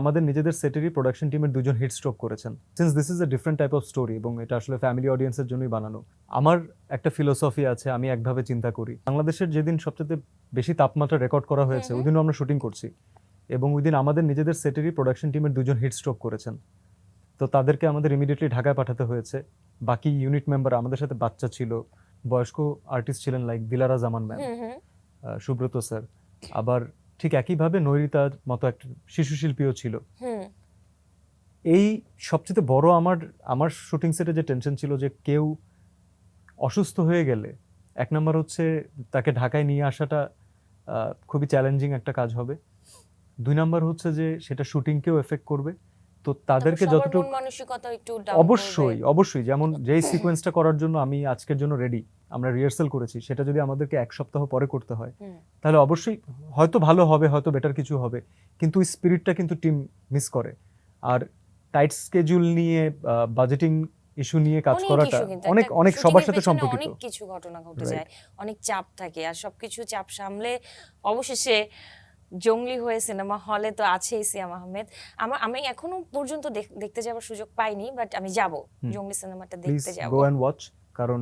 আমাদের নিজেদের সেটেরই প্রোডাকশন টিমের দুজন হিট স্ট্রোক করেছেন। Since this is a different type of story এবং এটা আসলে ফ্যামিলি অডিয়েন্সের জন্যই বানানো। আমার একটা ফিলোসফি আছে, আমি একভাবে চিন্তা করি। বাংলাদেশের যেদিন সবচেয়ে বেশি তাপমাত্রা রেকর্ড করা হয়েছে ওই দিনও আমরা শুটিং করছি এবং ওই দিন আমাদের নিজেদের সেটেরই প্রোডাকশন টিমের দুজন হিট স্ট্রোক করেছেন। তো তাদেরকে আমাদের ইমিডিয়েটলি ঢাকায় পাঠাতে হয়েছে। বাকি ইউনিট মেম্বার আমাদের সাথে বাচ্চা ছিল, বয়স্ক আর্টিস্ট ছিলেন লাইক দিলারা জামান ম্যাম, সুব্রত স্যার, আবার ঠিক একইভাবে নৈরিতার মতো একটা শিশু শিল্পীও ছিল। এই সবচেয়ে বড় আমার শুটিং সেটে যে টেনশন ছিল যে কেউ অসুস্থ হয়ে গেলে এক নম্বর হচ্ছে তাকে ঢাকায় নিয়ে আসাটা খুবই চ্যালেঞ্জিং একটা কাজ হবে। দুই নম্বর হচ্ছে যে সেটা শুটিংকেও এফেক্ট করবে। তো তাদেরকে যতটুকু অবশ্যই যেমন যেই সিকোয়েন্সটা করার জন্য আমি আজকের জন্য রেডি, আমরা রিহার্সাল করেছি, সেটা যদি আমাদেরকে এক সপ্তাহ পরে করতে হয় তাহলে অবশ্যই হয়তো ভালো হবে, হয়তো বেটার কিছু হবে, কিন্তু ওই স্পিরিটটা কিন্তু টিম মিস করে। আর টাইট স্কেজুল নিয়ে বাজেটিং ইস্যু নিয়ে কাজ করাটা অনেক সবার সাথে সম্পর্কিত। অনেক কিছু ঘটনা ঘটে যায়, অনেক চাপ থাকে, আর সবকিছু চাপ সামলে অবশেষে জঙ্গলি হয়ে সিনেমা হলে তো আছেই সিয়াম আহমেদ। আমি এখনো পর্যন্ত দেখতে যাওয়ার সুযোগ পাইনি, বাট আমি যাব, জঙ্গলি সিনেমাটা দেখতে যাব। গো এন্ড ওয়াচ, কারণ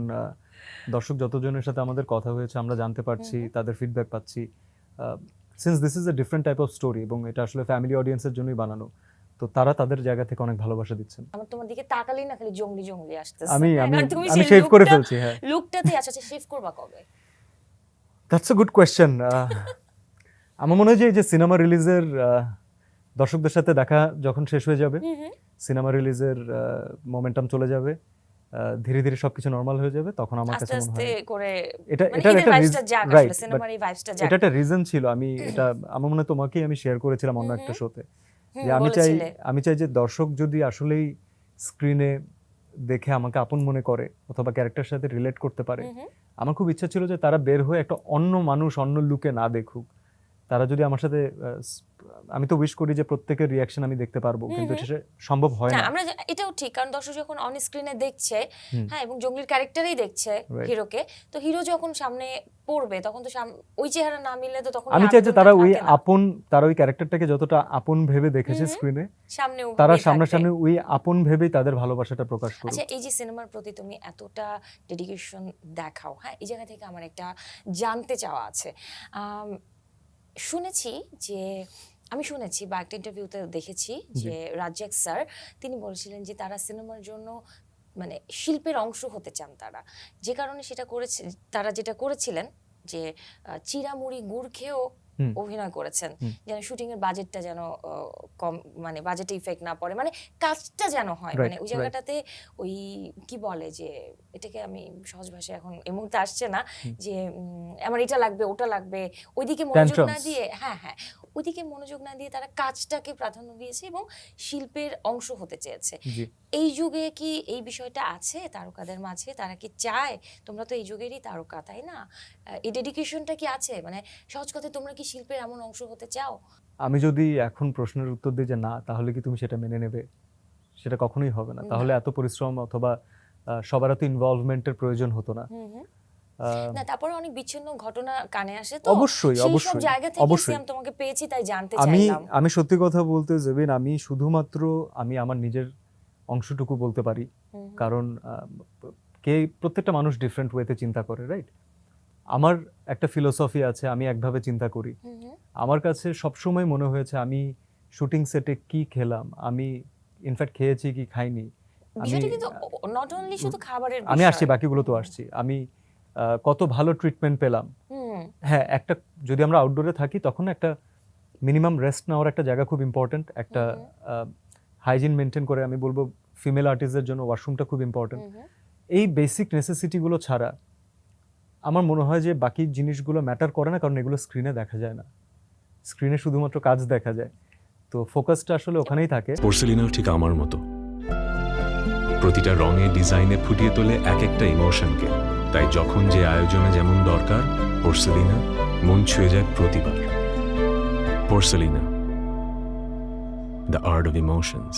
দর্শক যতজনের সাথে আমাদের কথা হয়েছে আমরা জানতে পারছি, তাদের ফিডব্যাক পাচ্ছি। Since this is a different type of story এবং এটা আসলে ফ্যামিলি অডিয়েন্সের জন্যই বানানো, তো তারা তাদের জায়গা থেকে অনেক ভালোবাসা দিচ্ছেন। আমার তোমার দিকে তাকালেই না খালি জঙ্গলি আসতেছে। আমি শেভ করে ফেলছি। হ্যাঁ, লুকটাতে আচ্ছা শেভ করবা কবে? That's a good question. আমার মনে হয় যে সিনেমা রিলিজের দর্শকদের সাথে দেখা যখন শেষ হয়ে যাবে, সিনেমা রিলিজের মোমেন্টাম চলে যাবে, ধীরে ধীরে সবকিছু নরমাল হয়ে যাবে, তখন আমার কাছে মনে হয় এটা একটা রিজন ছিল। এটা আমার মনে হয় তোমাকেই আমি শেয়ার করেছিলাম অন্য একটা শোতে, যে আমি চাই যে দর্শক যদি আসলেই স্ক্রিনে দেখে আমাকে আপন মনে করে অথবা ক্যারেক্টারের সাথে রিলেট করতে পারে, আমার খুব ইচ্ছা ছিল যে তারা বের হয়ে একটা অন্য মানুষ অন্য লুকে না দেখুক। তারা যদি আমার সাথে, আমি তো উইশ করি যে প্রত্যেকের রিঅ্যাকশন আমি দেখতে পারবো, কিন্তু সেটা সম্ভব হয় না। আমরা এটাও ঠিক, কারণ দর্শক যখন অন স্ক্রিনে দেখছে, হ্যাঁ, এবং জঙ্গলির ক্যারেক্টারই দেখছে হিরোকে, তো হিরো যখন সামনে পড়বে তখন তো ওই চেহারা না মিললে তো তখন আমি চাই যে তারা ওই ক্যারেক্টারটাকে যতটা আপন ভেবে দেখেছে স্ক্রিনে, তারা সামনাসামনি ওই আপন ভেবেই তাদের ভালোবাসাটা প্রকাশ করবে। আচ্ছা, এই যে সিনেমার প্রতি তুমি এতটা ডেডিকেশন দেখাও, হ্যাঁ, এই জায়গা থেকে আমার একটা জানতে চাওয়া আছে। আমি শুনেছি বা একটা ইন্টারভিউতে দেখেছি যে রাজ্জাক স্যার তিনি বলেছিলেন যে তারা সিনেমার জন্য মানে শিল্পের অংশ হতে চান তারা, যে কারণে তারা যেটা করেছিলেন যে চিরামুড়ি গুড় খেয়েও অভিনয় করেছেন, যেন শুটিং এর বাজেটটা যেন কম, মানে বাজেটে ইফেক্ট না পড়ে, মানে কাজটা যেন হয়, মানে ওই জায়গাটাতে ওই কি বলে যে, এটাকে আমি সহজ ভাষায় এখন এই মুহূর্তে আসছে না, যে আমার এটা লাগবে ওটা লাগবে, ওইদিকে মনোযোগ না দিয়ে, হ্যাঁ ওইদিকে মনোযোগ না দিয়ে তারা কাজটাকে প্রাধান্য দিয়েছে এবং শিল্পের অংশ হতে চেয়েছে। এই যুগে কি এই বিষয়টা আছে তারকাদের মাঝে? তারা কি চায়? তোমরা তো এই যুগেরই তারকা, তাই না? এই ডেডিকেশনটা কি আছে? মানে সহজ কথায় তোমরা কি শিল্পের এমন অংশ হতে চাও? আমি যদি এখন প্রশ্নের উত্তর দিই যে না, তাহলে কি তুমি সেটা মেনে নেবে? সেটা কখনোই হবে না। তাহলে এত পরিশ্রম অথবা সবার এত ইনভলভমেন্টের প্রয়োজন হতো না। না, তারপরে অনেক বিচ্ছিন্ন ঘটনা কানে আসে, তো অবশ্যই সব জায়গা থেকে সিয়াম তোমাকে পেয়েছি, তাই জানতে চাইলাম। আমি সত্যি কথা বলতে জেবিন, আমি শুধুমাত্র আমার নিজের অংশটুকু বলতে পারি, কারণ প্রত্যেকটা মানুষ ডিফারেন্ট ওয়েতে চিন্তা করে, রাইট? আমার একটা ফিলোসফি আছে, আমি একভাবে চিন্তা করি। আমার কাছে সবসময় মনে হয়েছে আমি শুটিং সেটে কি খেলাম, আমি ইনফ্যাক্ট খেয়েছি কি খাইনি, আমি আসছি, বাকিগুলো তো আসছি, আমি কত ভালো ট্রিটমেন্ট পেলাম। হ্যাঁ, একটা যদি আমরা আউটডোরে থাকি তখন একটা মিনিমাম রেস্ট নেওয়ার একটা জায়গা খুব ইম্পর্টেন্ট, একটা হাইজিন মেনটেন করে, আমি বলবো ফিমেল আর্টিস্টদের জন্য ওয়াশরুমটা খুব ইম্পর্টেন্ট। এই বেসিক নেসেসিটিগুলো ছাড়া আমার মনে হয় যে বাকি জিনিসগুলো ম্যাটার করে না, কারণ এগুলো স্ক্রিনে দেখা যায় না। স্ক্রিনে শুধুমাত্র কাজ দেখা যায়, তো ফোকাসটা আসলে ওখানেই থাকে। পোর্সেলিনাও ঠিক আমার মতো, প্রতিটা রঙে ডিজাইনে ফুটিয়ে তোলে এক একটা ইমোশনকে। তাই যখন যে আয়োজনে যেমন দরকার, পোর্সেলিনা মন ছুঁয়ে যায় প্রতিবার। পোর্সেলিনা, দ্য আর্ট অফ ইমোশনস।